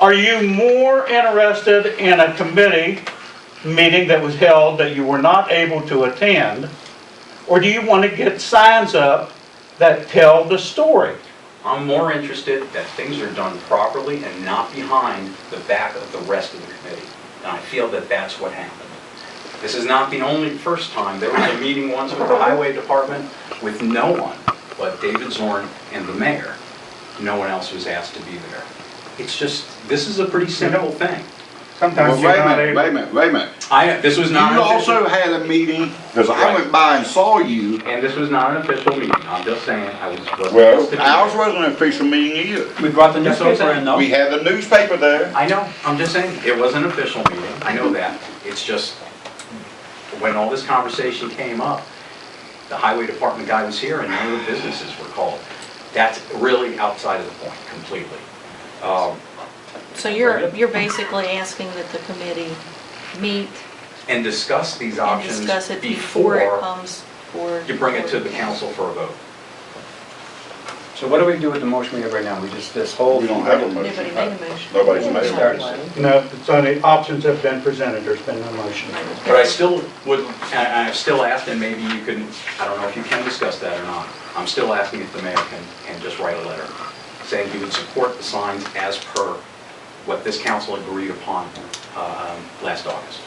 Are you more interested in a committee meeting that was held that you were not able to attend? Or do you want to get signs up that tell the story? I'm more interested that things are done properly and not behind the back of the rest of the committee. And I feel that that's what happened. This is not the first time. There was a meeting once with the highway department with no one but David Zorn and the mayor. No one else was asked to be there. It's just, this is a pretty simple thing. Sometimes Well, wait a minute. This was not. You also had a meeting, because I went by and saw you. And this was not an official meeting. I'm just saying Well, ours wasn't an official meeting either. We brought the That's what I'm newspaper in saying. though. We had the newspaper there. I know, I'm just saying, it was an official meeting, I know that. It's just, when all this conversation came up, the highway department guy was here and none of the businesses were called. That's really outside of the point, completely. So you're basically asking that the committee meet And discuss these and options discuss it before it before comes for... you bring it to the council for a vote. So what do we do with the motion we have right now? We just, this whole... We don't have a motion. Nobody made a motion. Nobody's made a Started. motion. No, it's only options have been presented, there's been no motion. But I still would, and I've still asked, and maybe you can, I don't know if you can discuss that or not. I'm still asking if the mayor can just write a letter saying he would support the signs as per what this council agreed upon last August.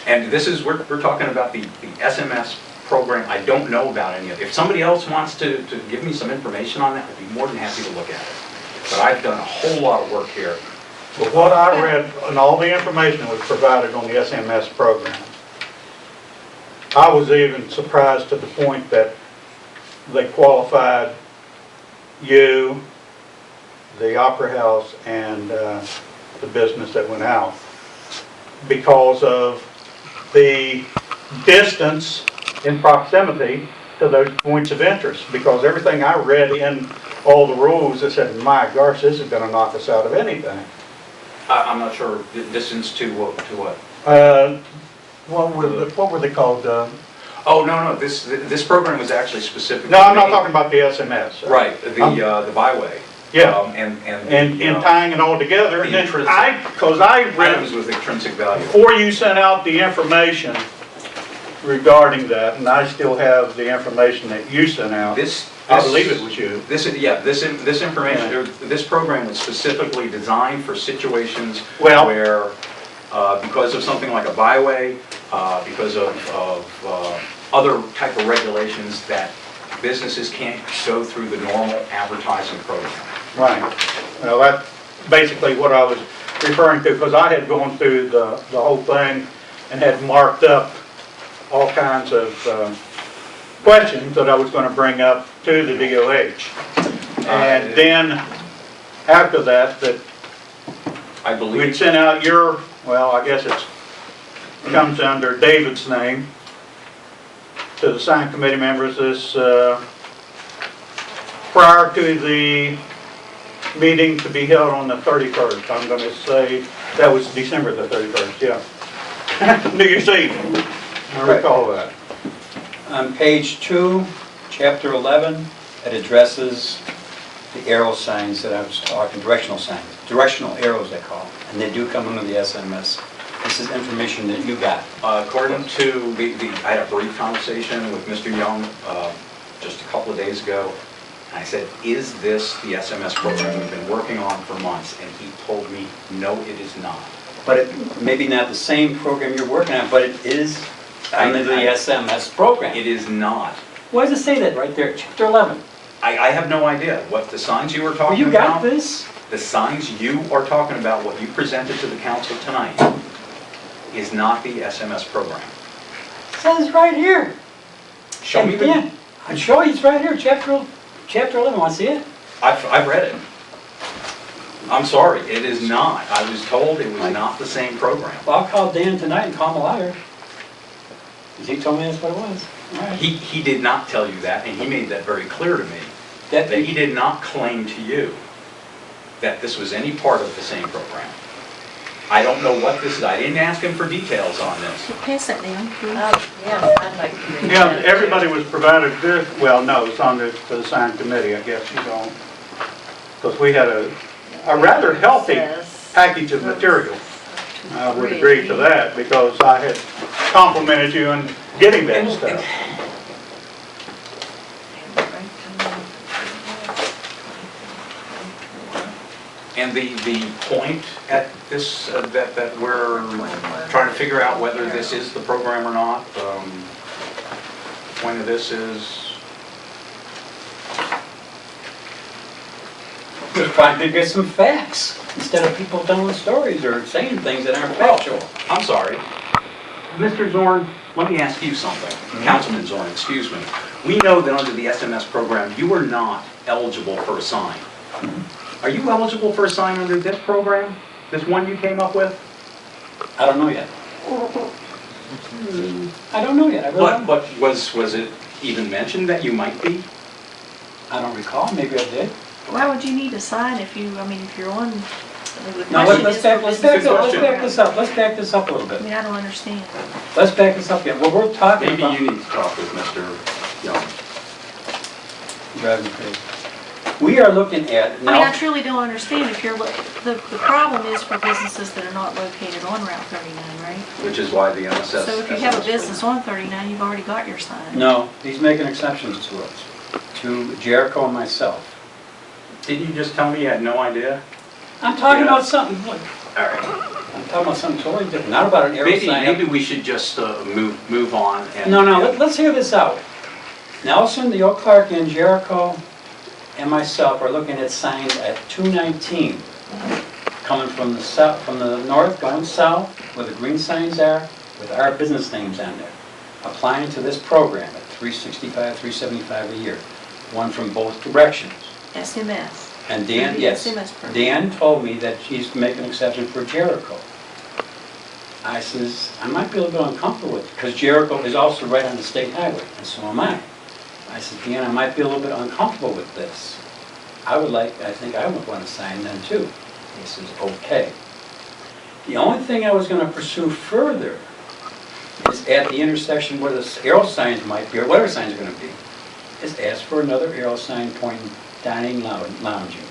And this is, we're talking about the SMS program. I don't know about any of it. If somebody else wants to give me some information on that, I'd be more than happy to look at it. But I've done a whole lot of work here. But what I read, and all the information that was provided on the SMS program, I was even surprised to the point that they qualified you, the Opera House, and the business that went out because of the distance in proximity to those points of interest. Because everything I read in all the rules, I said, my gosh, this is going to knock us out of anything. I'm not sure, distance to what? What were they called? Oh, no, this program was actually specific. No, I'm not talking about the SMS. Right, the byway. Yeah, and tying it all together. the And because I read, items with intrinsic value. before you sent out the information regarding that, and I still have the information that you sent out. I believe it was you. This information, this program was specifically designed for situations Well- where, because of something like a byway, because of other type of regulations, that businesses can't go through the normal advertising program. Right. Well, that's basically what I was referring to, because I had gone through the whole thing and had marked up all kinds of questions that I was going to bring up to the DOH. And then after that I we'd believe, sent out your, well, I guess it comes under David's name, to the sign committee members this prior to the meeting to be held on the 31st. I'm going to say that was December the 31st, yeah. New Year's Eve. I recall that. On page 2, chapter 11, it addresses the arrow signs that I was talking, directional signs, directional arrows they call them, and they do come under the SMS. This is information that you got. according to I had a brief conversation with Mr. Young just a couple of days ago. I said, is this the SMS program we've been working on for months? And he told me, no, it is not. But it maybe not the same program you're working on, but it is under the SMS program. It is not. Why does it say that right there, chapter 11? I have no idea what the signs you were Well, talking you got about. this? The signs you are talking about, what you presented to the council tonight, is not the SMS program. It says right here. Show me the. Yeah, I'll show you, it's right here, chapter 11, want to see it? I've read it. I'm sorry, it is not. I was told it was not the same program. Well, I'll call Dan tonight and call him a liar. Because he told me that's what it was. All right. He did not tell you that, and he made that very clear to me, That that he did not claim to you that this was any part of the same program. I don't know what this is. I didn't ask him for details on this. Pass that down, please. Yes, I'd like to read Yeah, that. everybody was provided this, well, no, it's on the sign committee, I guess you don't. Because we had a a rather healthy package of material. I would agree to that because I had complimented you on getting that stuff. And the point at this, that we're trying to figure out whether this is the program or not, point of this is, Just trying to get some facts, instead of people telling stories or saying things that aren't factual. I'm sorry. Mr. Zorn, let me ask you something. Councilman Zorn, excuse me. We know that under the SMS program, you are not eligible for a sign. Are you eligible for a sign under this program? This one you came up with? I don't know yet. I don't know yet, I really don't. But was it even mentioned that you might be? I don't recall, maybe I did. Why would you need a sign if you, I mean, if you're on, the No, question let's is back for this business. up, let's back this up a little I bit. mean, I don't understand. Let's back this up again. What we're talking Maybe about. you need to talk with Mr. Young. Driving me crazy. We are looking at I mean, I now, truly don't understand if you're, the problem is for businesses that are not located on Route 39, right? Which is why the MSS. So if you have a business on 39, you've already got your sign. no, he's making exceptions to us, to Jericho and myself. Didn't you just tell me you had no idea? I'm talking about something, look, All right. I'm talking about something totally different, not about an arrow sign. Maybe we should just move on and. No, let's hear this out. Nelson, the Oak Clark, and Jericho and myself are looking at signs at 219, coming from the south, from the north, going south, where the green signs are, with our business names on there, applying to this program at $365, $375 a year, one from both directions. SMS. And Dan, Maybe yes, SMS program. Dan told me that he's making an exception for Jericho. I says, I might be a little bit uncomfortable with it, because Jericho is also right on the state highway, and so am I. I said, Dan, I might be a little bit uncomfortable with this. I think I would want to sign then too. He says, okay. The only thing I was going to pursue further is at the intersection where the arrow signs might be, or whatever signs are going to be, is ask for another arrow sign pointing dining, lounging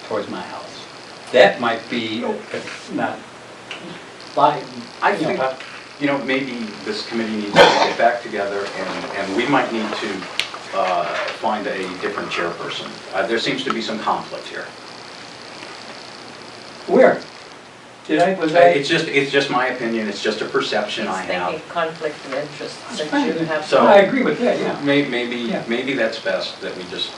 towards my house. That might be, not, like, I think, maybe this committee needs to get back together and we might need to find a different chairperson. There seems to be some conflict here. where? It's just my opinion, it's just a perception I He's have. thinking conflict of interest, That's since fine. you have. So- I agree with that, yeah. Maybe that's best, that we just,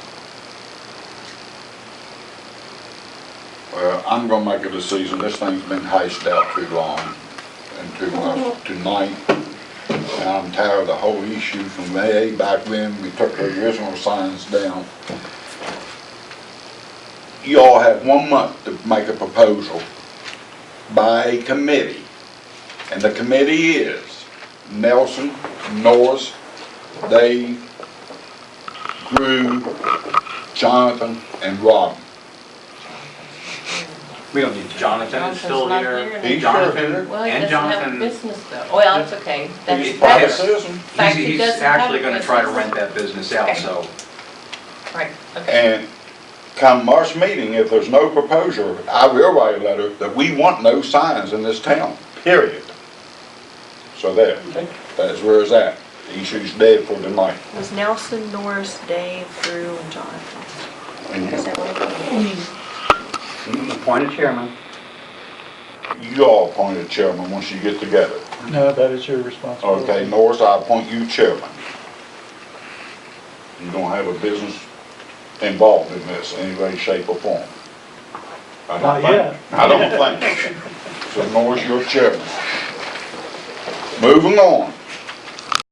Well, I'm gonna make a decision. This thing's been hashed out too long and too much tonight. And I'm tired of the whole issue from way back when we took the original signs down. You all have 1 month to make a proposal by a committee. And the committee is Nelson, Norris, Dave, Drew, Jonathan, and Robin. We don't need to. Jonathan is still Jonathan's not here. here. He's Jonathan Well, he and doesn't have a Jonathan. business though. Well, it's okay. That's, He's Private that's, citizen. fact, he He's doesn't have actually a gonna try to business. rent that business out, Okay. so. right, okay. And come March meeting, if there's no proposal, I will write a letter that we want no signs in this town, period. So there, Okay. that's where it's at. The issue's dead for tonight. It was Nelson, Norris, Dave, Drew, and Jonathan. Is that right? Appoint a chairman. You all appoint a chairman once you get together. No, that is your responsibility. Okay, Norris, I appoint you chairman. You don't have a business involved in this in any way, shape, or form. I don't Not think- yet. I don't think. So Norris, you're chairman. Moving on.